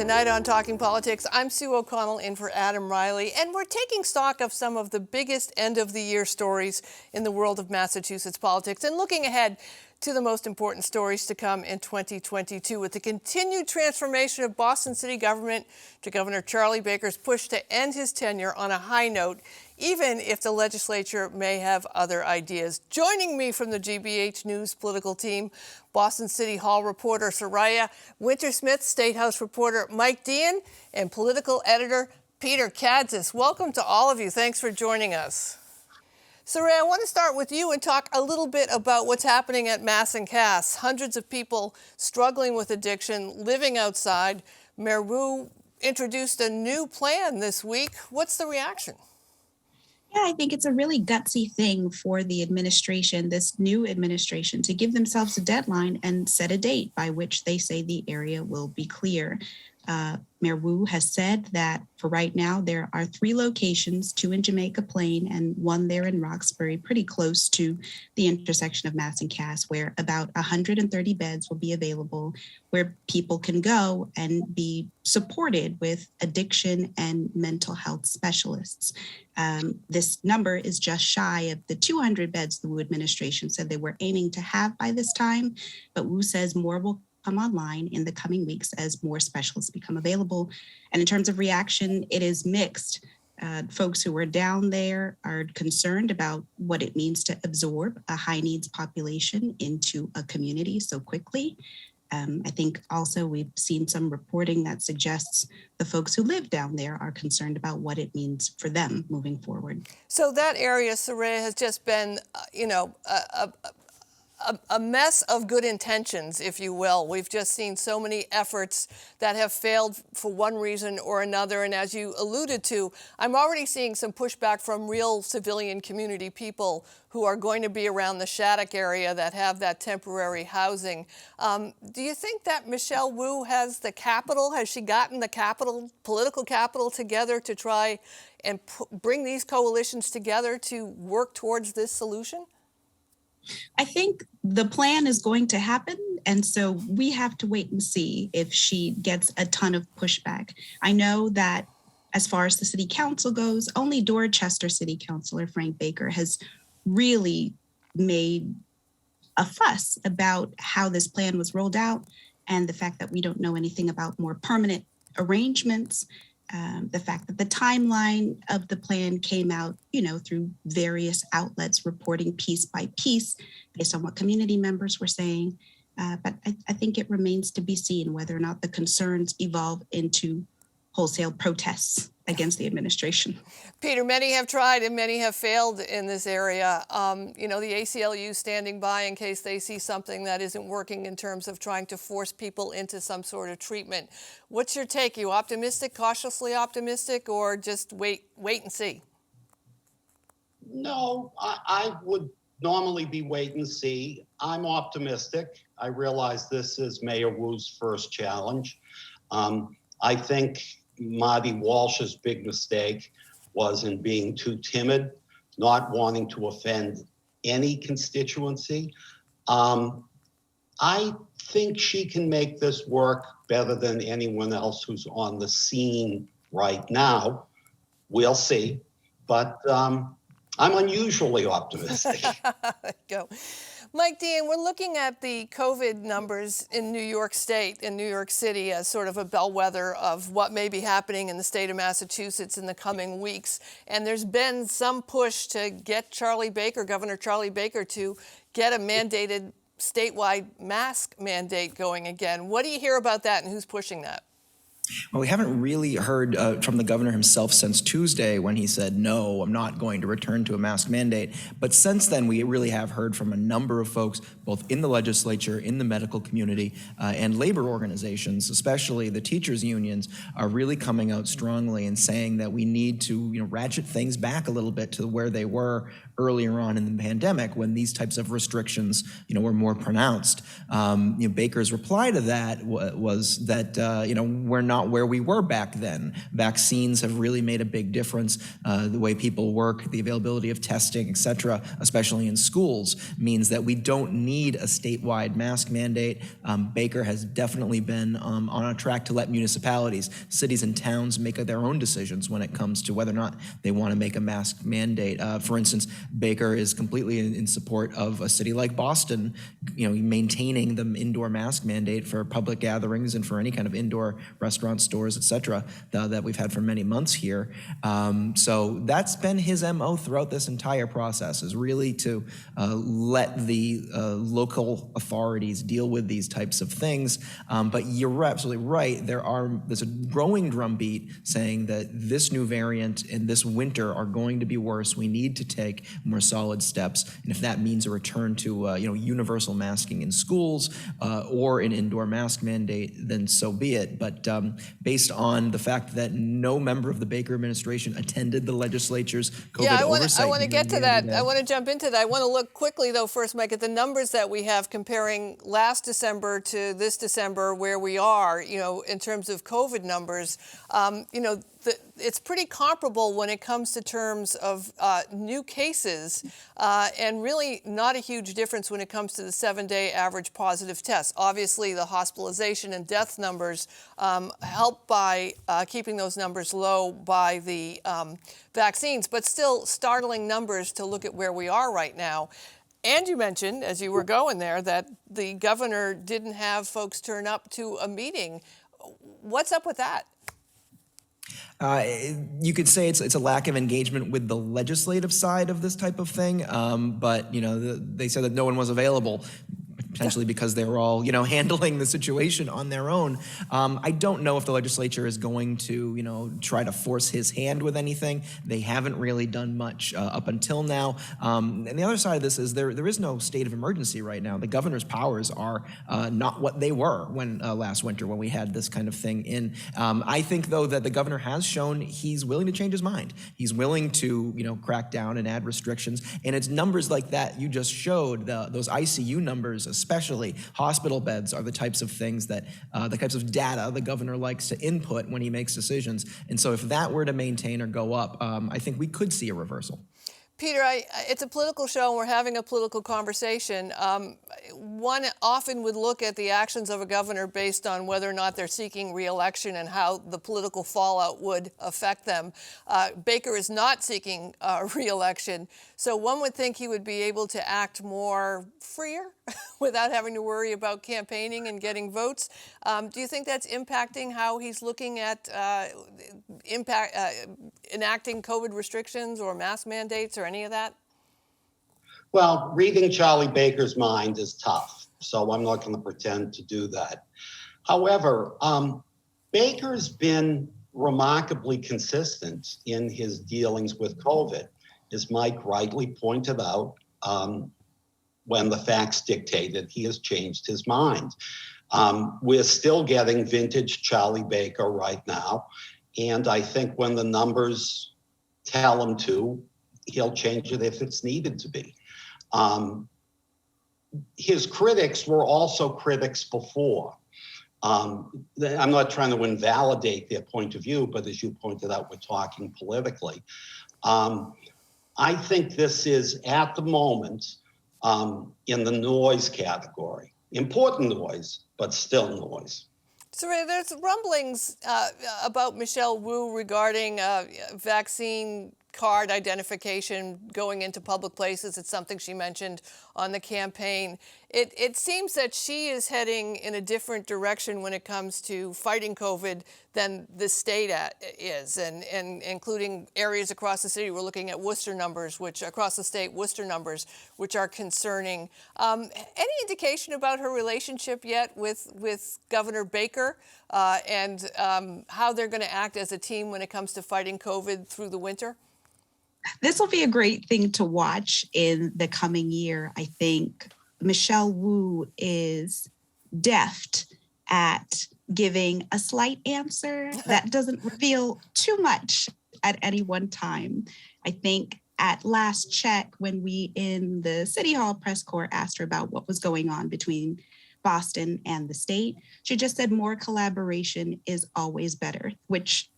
Tonight on Talking Politics, I'm Sue O'Connell in for Adam Reilly, and we're taking stock of some of the biggest end-of-the-year stories in the world of Massachusetts politics and looking ahead to the most important stories to come in 2022 with the continued transformation of Boston city government to Governor Charlie Baker's push to end his tenure on a high note, even if the legislature may have other ideas. Joining me from the GBH News political team, Boston City Hall reporter Saraya, Wintersmith State House reporter Mike Deehan, and political editor Peter Kadzis. Welcome to all of you. Thanks for joining us. Saraya, I want to start with you and talk a little bit about what's happening at Mass and Cass. Hundreds of people struggling with addiction, living outside. Mayor Wu introduced a new plan this week. What's the reaction? Yeah, I think it's a really gutsy thing for the administration, this new administration, to give themselves a deadline and set a date by which they say the area will be clear. Mayor Wu has said that for right now, there are 3 locations, 2 in Jamaica Plain and 1 there in Roxbury, pretty close to the intersection of Mass and Cass, where about 130 beds will be available, where people can go and be supported with addiction and mental health specialists. This number is just shy of the 200 beds the Wu administration said they were aiming to have by this time, but Wu says more will come online in the coming weeks as more specialists become available. And in terms of reaction, it is mixed. Folks who are down there are concerned about what it means to absorb a high needs population into a community so quickly. I think also we've seen some reporting that suggests the folks who live down there are concerned about what it means for them moving forward. So that area, Saraya, has just been, a mess of good intentions, if you will. We've just seen so many efforts that have failed for one reason or another. And as you alluded to, I'm already seeing some pushback from real civilian community people who are going to be around the Shattuck area that have that temporary housing. Do you think that Michelle Wu has the capital? Has she gotten the capital, political capital together to try and bring these coalitions together to work towards this solution? I think the plan is going to happen, and so we have to wait and see if she gets a ton of pushback. I know that as far as the city council goes, only Dorchester City Councilor Frank Baker has really made a fuss about how this plan was rolled out and the fact that we don't know anything about more permanent arrangements. The fact that the timeline of the plan came out, through various outlets reporting piece by piece based on what community members were saying. But I think it remains to be seen whether or not the concerns evolve into wholesale protests against the administration. Peter, many have tried and many have failed in this area. The ACLU standing by in case they see something that isn't working in terms of trying to force people into some sort of treatment. What's your take? Are you optimistic, cautiously optimistic, or just wait and see? No, I would normally be wait and see. I'm optimistic. I realize this is Mayor Wu's first challenge. I think Marty Walsh's big mistake was in being too timid, not wanting to offend any constituency. I think she can make this work better than anyone else who's on the scene right now. We'll see, but I'm unusually optimistic. Go. Mike Deehan, we're looking at the COVID numbers in New York State and New York City as sort of a bellwether of what may be happening in the state of Massachusetts in the coming weeks. And there's been some push to get Governor Charlie Baker, to get a mandated statewide mask mandate going again. What do you hear about that, and who's pushing that? Well, we haven't really heard from the governor himself since Tuesday when he said, no, I'm not going to return to a mask mandate. But since then, we really have heard from a number of folks, both in the legislature, in the medical community, and labor organizations, especially the teachers' unions, are really coming out strongly and saying that we need to ratchet things back a little bit to where they were earlier on in the pandemic when these types of restrictions were more pronounced. Baker's reply to that was that we're not where we were back then. Vaccines have really made a big difference. The way people work, the availability of testing, et cetera, especially in schools, means that we don't need need a statewide mask mandate. Baker has definitely been on a track to let municipalities, cities and towns make their own decisions when it comes to whether or not they want to make a mask mandate. For instance, Baker is completely in support of a city like Boston, maintaining the indoor mask mandate for public gatherings and for any kind of indoor restaurants, stores, et cetera, that we've had for many months here. So that's been his MO throughout this entire process, is really to let the local authorities deal with these types of things. But you're absolutely right. There's a growing drumbeat saying that this new variant and this winter are going to be worse. We need to take more solid steps. And if that means a return to universal masking in schools or an indoor mask mandate, then so be it. But based on the fact that no member of the Baker administration attended the legislature's COVID oversight. I want to get to that. I want to jump into that. I want to look quickly, though, first, Mike, at the numbers that we have comparing last December to this December, where we are, in terms of COVID numbers. It's pretty comparable when it comes to terms of new cases, and really not a huge difference when it comes to the 7-day average positive test. Obviously, the hospitalization and death numbers helped by keeping those numbers low by the vaccines, but still startling numbers to look at where we are right now. And you mentioned, as you were going there, that the governor didn't have folks turn up to a meeting. What's up with that? You could say it's a lack of engagement with the legislative side of this type of thing, but they said that no one was available, potentially because they were all handling the situation on their own. I don't know if the legislature is going to try to force his hand with anything. They haven't really done much up until now. And the other side of this is there is no state of emergency right now. The governor's powers are not what they were when last winter when we had this kind of thing in. I think though that the governor has shown he's willing to change his mind. He's willing to crack down and add restrictions. And it's numbers like that you just showed, those ICU numbers, especially hospital beds, are the types of things that, the types of data the governor likes to input when he makes decisions. And so if that were to maintain or go up, I think we could see a reversal. Peter, it's a political show and we're having a political conversation. One often would look at the actions of a governor based on whether or not they're seeking re-election and how the political fallout would affect them. Baker is not seeking re-election, so one would think he would be able to act more freer without having to worry about campaigning and getting votes. Do you think that's impacting how he's looking at enacting COVID restrictions or mask mandates or any of that? Well, reading Charlie Baker's mind is tough, so I'm not going to pretend to do that. However, Baker's been remarkably consistent in his dealings with COVID. As Mike rightly pointed out, when the facts dictated, he has changed his mind. We're still getting vintage Charlie Baker right now, and I think when the numbers tell him to, he'll change it if it's needed to be. His critics were also critics before. I'm not trying to invalidate their point of view, but as you pointed out, we're talking politically. I think this is, at the moment, in the noise category. Important noise, but still noise. Saraya, there's rumblings about Michelle Wu regarding vaccine card identification going into public places. It's something she mentioned on the campaign. It seems that she is heading in a different direction when it comes to fighting COVID than the state is, and including areas across the city. We're looking at Worcester numbers, which across the state, Worcester numbers, which are concerning. Any indication about her relationship yet with Governor Baker and how they're going to act as a team when it comes to fighting COVID through the winter? This will be a great thing to watch in the coming year. I think Michelle Wu is deft at giving a slight answer that doesn't reveal too much at any one time. I think at last check, when we in the City Hall press corps asked her about what was going on between Boston and the state, she just said more collaboration is always better, which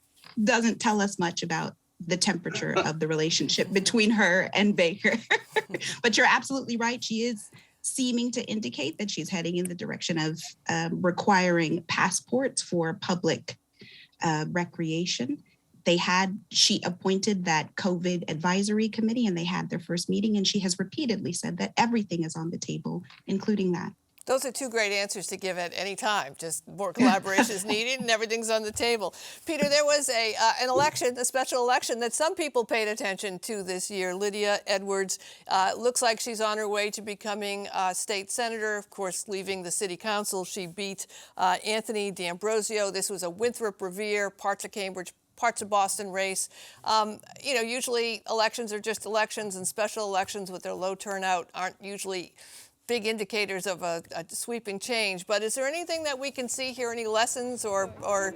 doesn't tell us much about the temperature of the relationship between her and Baker. But you're absolutely right. She is seeming to indicate that she's heading in the direction of requiring passports for public recreation. She appointed that COVID advisory committee, and they had their first meeting, and she has repeatedly said that everything is on the table, including that. Those are two great answers to give at any time. Just more collaboration is needed and everything's on the table. Peter, there was an election, a special election that some people paid attention to this year. Lydia Edwards looks like she's on her way to becoming state senator, of course, leaving the city council. She beat Anthony D'Ambrosio. This was a Winthrop, Revere, parts of Cambridge, parts of Boston race. Usually elections are just elections, and special elections with their low turnout aren't usually big indicators of a sweeping change. But is there anything that we can see here, any lessons or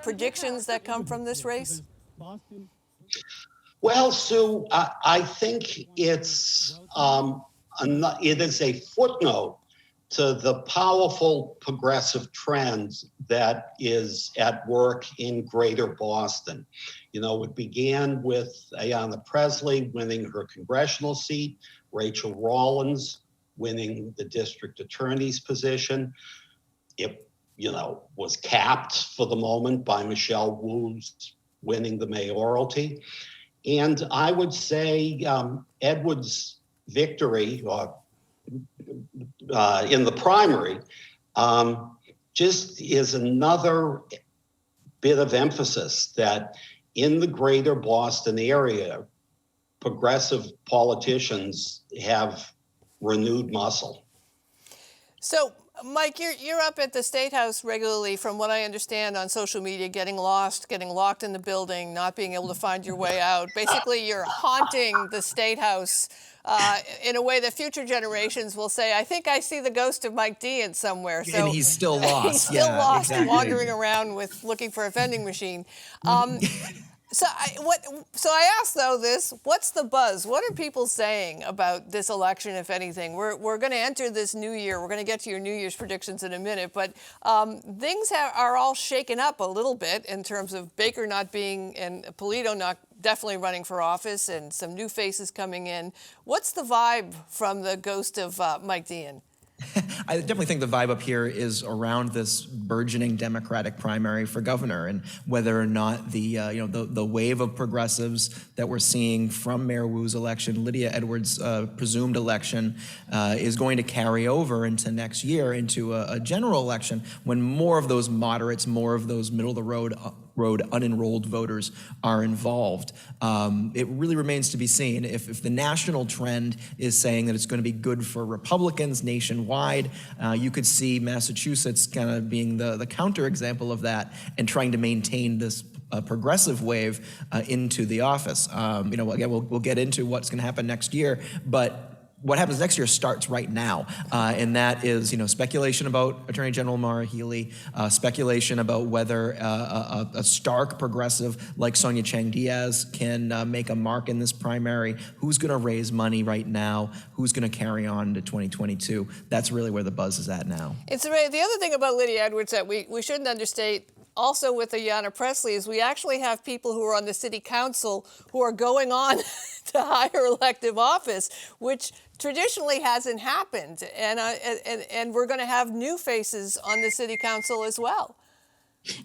predictions that come from this race? Well, Sue, I think it is a footnote to the powerful progressive trend that is at work in greater Boston. It began with Ayanna Pressley winning her congressional seat, Rachel Rollins winning the district attorney's position. It, was capped for the moment by Michelle Wu's winning the mayoralty. And I would say Edwards' victory in the primary just is another bit of emphasis that in the greater Boston area, progressive politicians have renewed muscle. So, Mike, you're up at the State House regularly, from what I understand, on social media, getting lost, getting locked in the building, not being able to find your way out. Basically, you're haunting the State House in a way that future generations will say, I think I see the ghost of Mike Deehan somewhere. So, and he's still lost. He's still lost, exactly. Wandering around looking for a vending machine. So I asked, though, what's the buzz? What are people saying about this election, if anything? We're going to enter this new year. We're going to get to your New Year's predictions in a minute, but things are all shaken up a little bit in terms of Baker not being, and Polito not definitely running for office, and some new faces coming in. What's the vibe from the ghost of Mike Deehan? I definitely think the vibe up here is around this burgeoning Democratic primary for governor, and whether or not the wave of progressives that we're seeing from Mayor Wu's election, Lydia Edwards' presumed election, is going to carry over into next year into a general election when more of those moderates, more of those middle of the road unenrolled voters are involved. It really remains to be seen. If the national trend is saying that it's going to be good for Republicans nationwide, you could see Massachusetts kind of being the counterexample of that and trying to maintain this progressive wave into the office. Again, we'll get into what's going to happen next year, but what happens next year starts right now, and that is, speculation about Attorney General Maura Healey, speculation about whether a stark progressive like Sonia Chang Diaz can make a mark in this primary. Who's going to raise money right now? Who's going to carry on to 2022? That's really where the buzz is at now. The other thing about Lydia Edwards that we shouldn't understate, also with Ayanna Pressley, is we actually have people who are on the city council who are going on to higher elective office, which traditionally hasn't happened. And we're going to have new faces on the city council as well.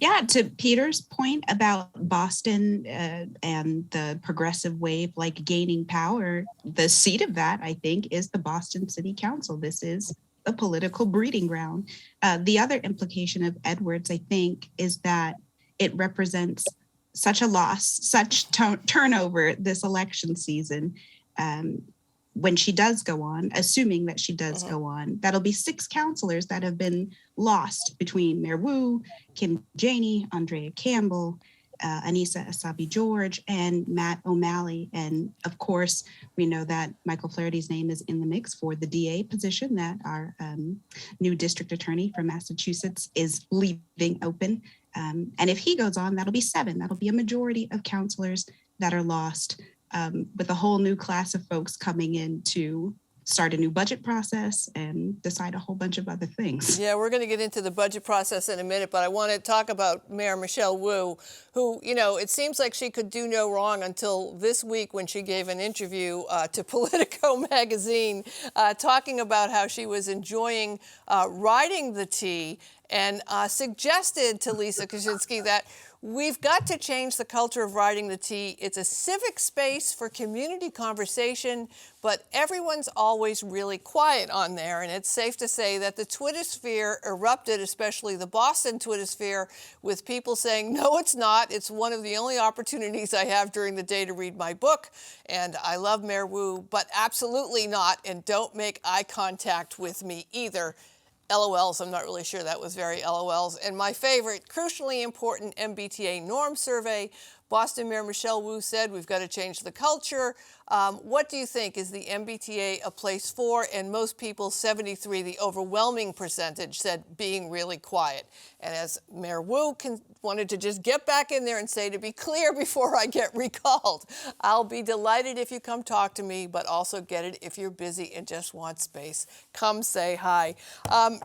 Yeah, to Peter's point about Boston and the progressive wave gaining power, the seat of that, I think, is the Boston City Council. This is a political breeding ground. The other implication of Edwards, I think, is that it represents such a loss, such turnover this election season. When she does go on, assuming that she does go on, that'll be 6 councilors that have been lost between Mayor Wu, Kim Janey, Andrea Campbell, Anissa Asabi-George, and Matt O'Malley. And of course, we know that Michael Flaherty's name is in the mix for the DA position that our new district attorney from Massachusetts is leaving open. And if he goes on, that'll be 7. That'll be a majority of councilors that are lost, with a whole new class of folks coming in to start a new budget process and decide a whole bunch of other things. Yeah, we're going to get into the budget process in a minute, but I want to talk about Mayor Michelle Wu, who, it seems like she could do no wrong until this week when she gave an interview to Politico magazine talking about how she was enjoying riding the T and suggested to Lisa Kaczynski that we've got to change the culture of riding the T. It's a civic space for community conversation, but everyone's always really quiet on there. And it's safe to say that the Twitter sphere erupted, especially the Boston Twitter sphere, with people saying, no, it's not. It's one of the only opportunities I have during the day to read my book. And I love Mayor Wu, but absolutely not. And don't make eye contact with me either. LOLs, I'm not really sure that was very LOLs. And my favorite, crucially important MBTA norm survey, Boston Mayor Michelle Wu said we've got to change the culture. What do you think? Is the MBTA a place for? And most people, 73, the overwhelming percentage, said being really quiet. And as Mayor Wu wanted to just get back in there and say, to be clear before I get recalled, I'll be delighted if you come talk to me, but also get it if you're busy and just want space. Come say hi. I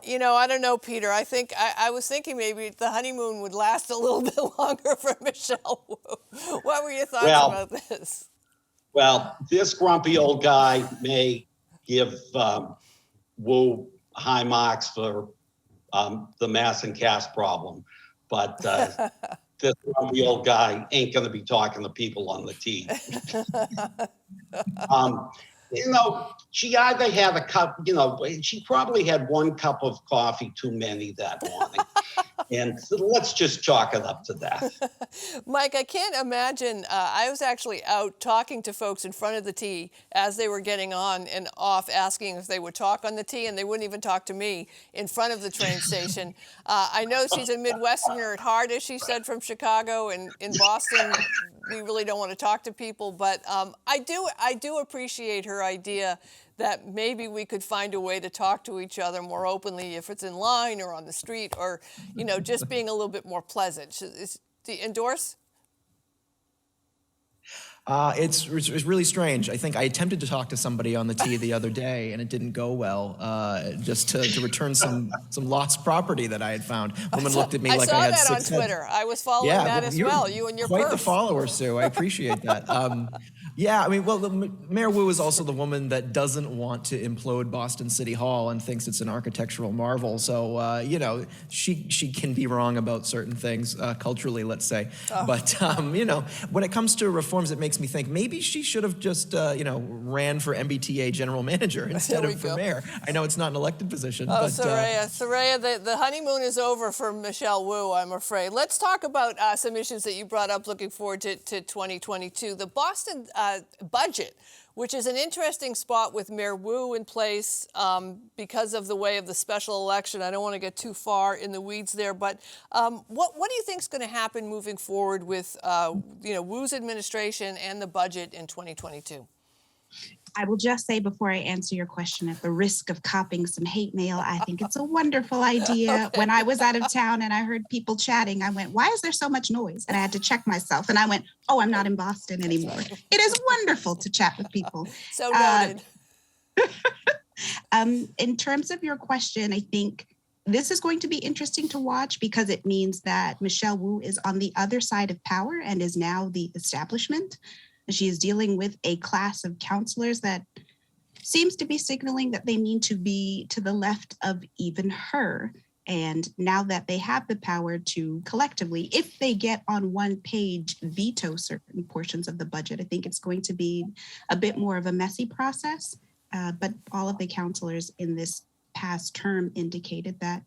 don't know, Peter. I was thinking maybe the honeymoon would last a little bit longer for Michelle Wu. What were your thoughts about this? Well, this grumpy old guy may give Wu high marks for the mass and cast problem, but this grumpy old guy ain't going to be talking to people on the T. She either had a cup, she probably had one cup of coffee too many that morning. And so let's just chalk it up to that. Mike, I can't imagine. I was actually out talking to folks in front of the T as they were getting on and off, asking if they would talk on the T, and they wouldn't even talk to me in front of the train station. I know she's a Midwesterner at heart, as she said, from Chicago, and in Boston, we really don't want to talk to people. But I do appreciate her idea that maybe we could find a way to talk to each other more openly if it's in line or on the street, or, just being a little bit more pleasant. Do you endorse? It's really strange. I think I attempted to talk to somebody on the T the other day, and it didn't go well. Just to return some lost property that I had found. Woman looked at me like I had 6 heads. I saw that on Twitter. I was following that as well. You and your quite perf. the follower, Sue. I appreciate that. Mayor Wu is also the woman that doesn't want to implode Boston City Hall and thinks it's an architectural marvel. So, she can be wrong about certain things culturally, let's say. But, when it comes to reforms, it makes me think maybe she should have just, ran for MBTA general manager instead of for mayor. I know it's not an elected position. Oh, but, Saraya, the honeymoon is over for Michelle Wu, I'm afraid. Let's talk about some issues that you brought up looking forward to 2022. The Boston budget, which is an interesting spot with Mayor Wu in place because of the way of the special election. I don't want to get too far in the weeds there, but what do you think is going to happen moving forward with Wu's administration and the budget in 2022? I will just say before I answer your question, at the risk of copying some hate mail, I think it's a wonderful idea. Okay. When I was out of town and I heard people chatting, I went, why is there so much noise? And I had to check myself. And I went, oh, I'm not in Boston anymore. It is wonderful to chat with people. So noted. In terms of your question, I think this is going to be interesting to watch because it means that Michelle Wu is on the other side of power and is now the establishment. She is dealing with a class of counselors that seems to be signaling that they mean to be to the left of even her. And now that they have the power to collectively, if they get on one page, veto certain portions of the budget, I think it's going to be a bit more of a messy process. But all of the counselors in this past term indicated that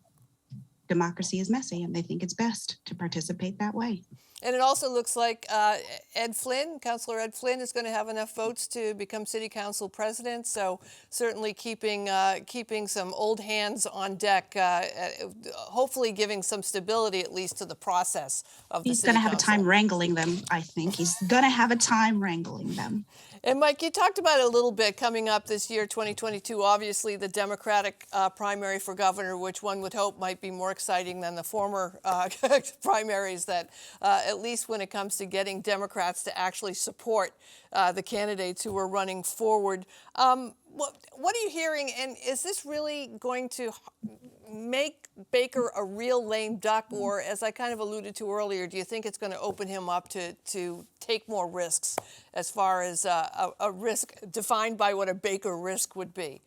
democracy is messy and they think it's best to participate that way. And it also looks like Councilor Ed Flynn is going to have enough votes to become city council president. So certainly keeping some old hands on deck, hopefully giving some stability at least to the process of the city council. He's going to have a time wrangling them, I think. He's going to have a time wrangling them. And Mike, you talked about it a little bit coming up this year, 2022. Obviously, the Democratic primary for governor, which one would hope might be more exciting than the former primaries that, at least when it comes to getting Democrats to actually support the candidates who are running forward. What are you hearing? And is this really going to make Baker a real lame duck? Or, as I kind of alluded to earlier, do you think it's going to open him up to take more risks as far as a risk defined by what a Baker risk would be?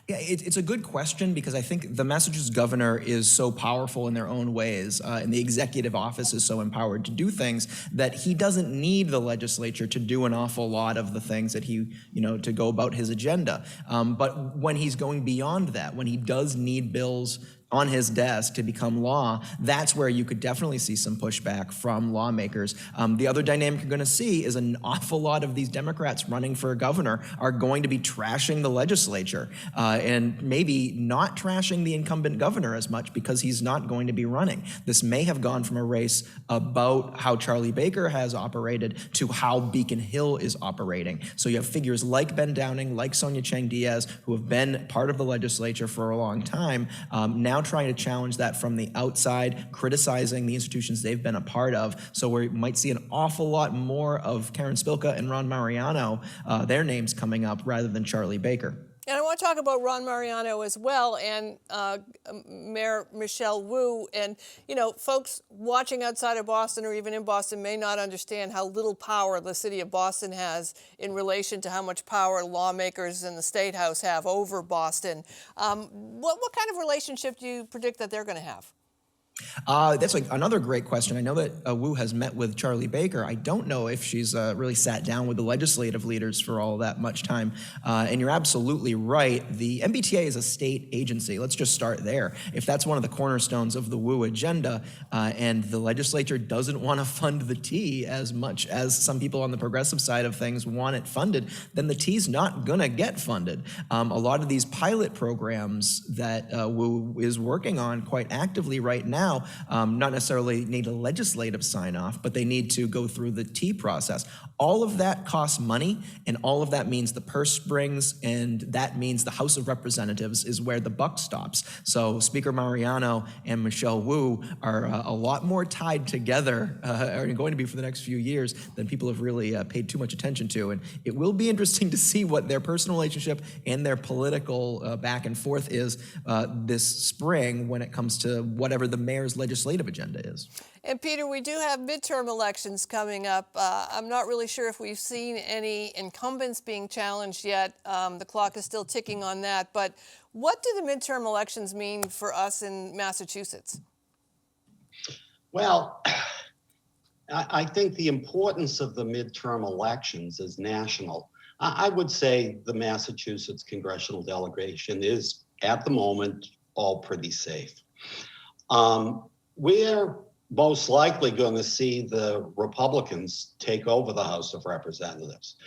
Yeah, it's a good question because I think the Massachusetts governor is so powerful in their own ways, and the executive office is so empowered to do things that he doesn't need the legislature to do an awful lot of the things that he, to go about his agenda. But when he's going beyond that, when he does need bills on his desk to become law, that's where you could definitely see some pushback from lawmakers. The other dynamic you're going to see is an awful lot of these Democrats running for governor are going to be trashing the legislature and maybe not trashing the incumbent governor as much because he's not going to be running. This may have gone from a race about how Charlie Baker has operated to how Beacon Hill is operating. So you have figures like Ben Downing, like Sonia Chang Diaz, who have been part of the legislature for a long time, now trying to challenge that from the outside, criticizing the institutions they've been a part of. So we might see an awful lot more of Karen Spilka and Ron Mariano, their names coming up, rather than Charlie Baker. And I want to talk about Ron Mariano as well, and Mayor Michelle Wu. And, folks watching outside of Boston or even in Boston may not understand how little power the city of Boston has in relation to how much power lawmakers in the State House have over Boston. What kind of relationship do you predict that they're going to have? That's another great question. I know that Wu has met with Charlie Baker. I don't know if she's really sat down with the legislative leaders for all that much time. And you're absolutely right. The MBTA is a state agency. Let's just start there. If that's one of the cornerstones of the Wu agenda, and the legislature doesn't want to fund the T as much as some people on the progressive side of things want it funded, then the T's not going to get funded. A lot of these pilot programs that Wu is working on quite actively right now not necessarily need a legislative sign-off, but they need to go through the T process. All of that costs money, and all of that means the purse strings, and that means the House of Representatives is where the buck stops. So Speaker Mariano and Michelle Wu are a lot more tied together, are going to be for the next few years, than people have really paid too much attention to. And it will be interesting to see what their personal relationship and their political back and forth is this spring when it comes to whatever the mayor's legislative agenda is. And Peter, we do have midterm elections coming up. I'm not really sure if we've seen any incumbents being challenged yet. The clock is still ticking on that. But what do the midterm elections mean for us in Massachusetts? Well, I think the importance of the midterm elections is national. I would say the Massachusetts congressional delegation is, at the moment, all pretty safe. We're most likely going to see the Republicans take over the House of Representatives.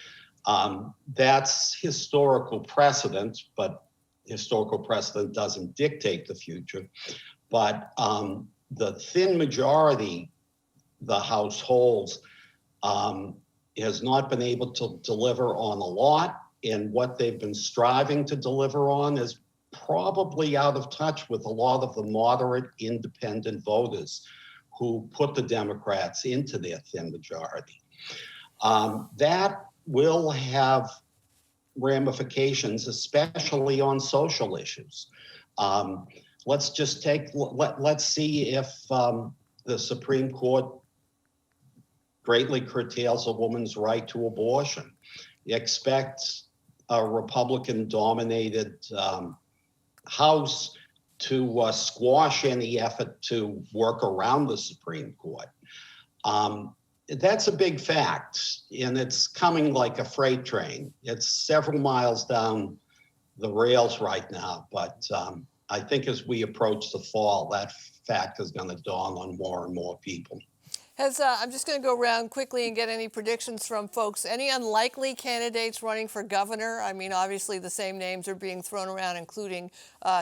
That's historical precedent, but historical precedent doesn't dictate the future. But the thin majority the House holds has not been able to deliver on a lot, and what they've been striving to deliver on is probably out of touch with a lot of the moderate independent voters who put the Democrats into their thin majority. That will have ramifications, especially on social issues. Let's just let's see if the Supreme Court greatly curtails a woman's right to abortion. You expect a Republican-dominated House to squash any effort to work around the Supreme Court. That's a big fact, and it's coming like a freight train. It's several miles down the rails right now, but I think as we approach the fall, that fact is going to dawn on more and more people. I'm just going to go around quickly and get any predictions from folks. Any unlikely candidates running for governor? I mean, obviously the same names are being thrown around, including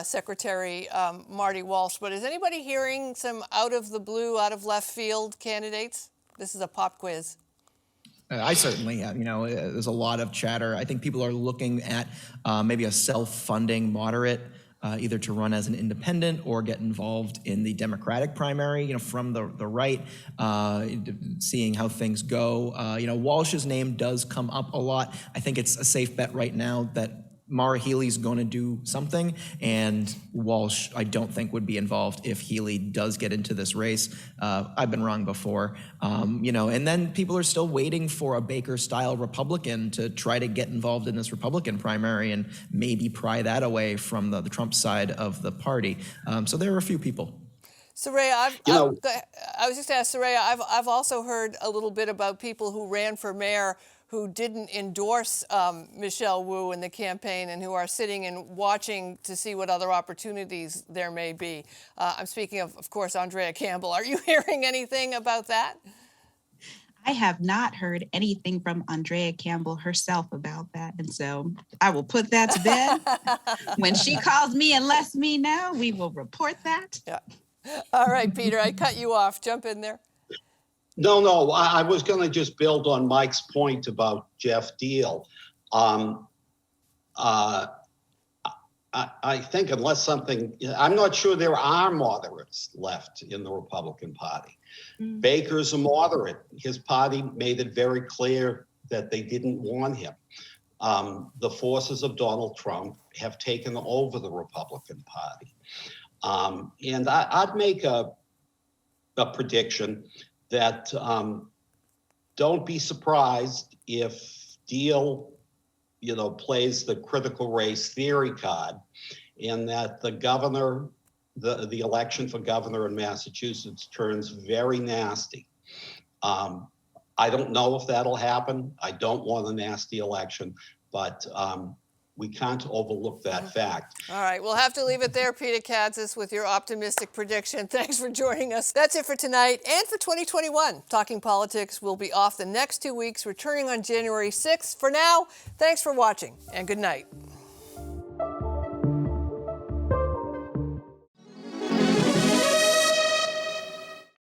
Secretary Marty Walsh. But is anybody hearing some out of the blue, out of left field candidates? This is a pop quiz. I certainly have. There's a lot of chatter. I think people are looking at maybe a self-funding moderate, either to run as an independent or get involved in the Democratic primary, from the right, seeing how things go. Walsh's name does come up a lot. I think it's a safe bet right now that Maura Healey's going to do something, and Walsh, I don't think, would be involved if Healey does get into this race. I've been wrong before, and then people are still waiting for a Baker-style Republican to try to get involved in this Republican primary and maybe pry that away from the Trump side of the party. So there are a few people. Saraya, I was just asked, Saraya, I've also heard a little bit about people who ran for mayor who didn't endorse Michelle Wu in the campaign and who are sitting and watching to see what other opportunities there may be. I'm speaking of course, Andrea Campbell. Are you hearing anything about that? I have not heard anything from Andrea Campbell herself about that. And so I will put that to bed. When she calls me and lets me know, we will report that. Yeah. All right, Peter, I cut you off. Jump in there. No, I was going to just build on Mike's point about Jeff Deal. I think unless I'm not sure there are moderates left in the Republican Party. Mm-hmm. Baker's a moderate. His party made it very clear that they didn't want him. The forces of Donald Trump have taken over the Republican Party. And I'd make a prediction that don't be surprised if Deal, plays the critical race theory card, and that the governor, the election for governor in Massachusetts turns very nasty. I don't know if that'll happen. I don't want a nasty election, but we can't overlook that fact. All right, we'll have to leave it there, Peter Kadzis, with your optimistic prediction. Thanks for joining us. That's it for tonight and for 2021. Talking Politics will be off the next 2 weeks, returning on January 6th. For now, thanks for watching and good night.